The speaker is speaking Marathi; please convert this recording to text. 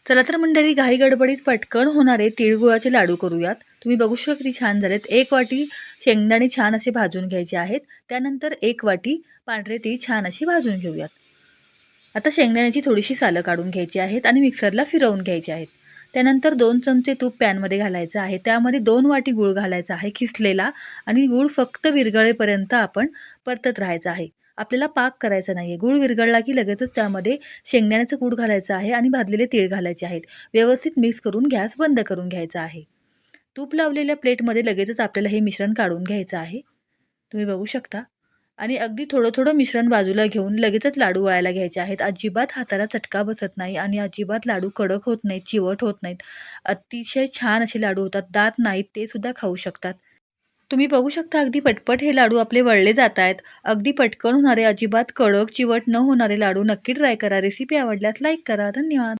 चला तर मंडळी, घाई गडबडीत पटकन होणारे तिळगुळाचे लाडू करूयात. तुम्ही बघू शकता किती छान झालेत. 1 वाटी शेंगदाणे छान असे भाजून घ्यायचे आहेत. त्यानंतर 1 वाटी पांढरे तीळ छान अशी भाजून घेऊयात. आता शेंगदाण्याची थोडीशी सालं काढून घ्यायची आहेत आणि मिक्सरला फिरवून घ्यायचे आहेत. त्यानंतर 2 चमचे तूप पॅनमध्ये घालायचं आहे. त्यामध्ये 2 वाटी गूळ घालायचा आहे किसलेला आणि गूळ फक्त विरघळेपर्यंत आपण परतत राहायचं आहे. आपल्याला पाक करायचा नाहीये. गूळ विरघळला की लगेचच त्यामध्ये शेंगदाण्याचं कूट घालायचं आहे आणि भाजलेले तीळ घालायचे आहेत. व्यवस्थित मिक्स करून गॅस बंद करून घ्यायचा आहे. तूप लावलेल्या प्लेटमध्ये लगेचच आपल्याला हे मिश्रण काढून घ्यायचं आहे. तुम्ही बघू शकता. आणि अगदी थोडं-थोडं मिश्रण बाजूला घेऊन लगेचच लाडू वळायला घ्यायचे आहेत. अजिबात हाताला चटका बसत नाही आणि अजिबात लाडू कडक होत नाहीत, चिवट होत नाहीत. अतिशय छान असे लाडू होतात. दात नाहीत ते सुद्धा खाऊ शकतात. तुम्ही बघू शकता अगदी पटपट हे लाडू आपले वळले जात आहेत. अगदी पटकन होणारे, अजिबात कडक, चिवट न होणारे लाडू नक्की ट्राय करा. रेसिपी आवडल्यास लाईक करा. धन्यवाद.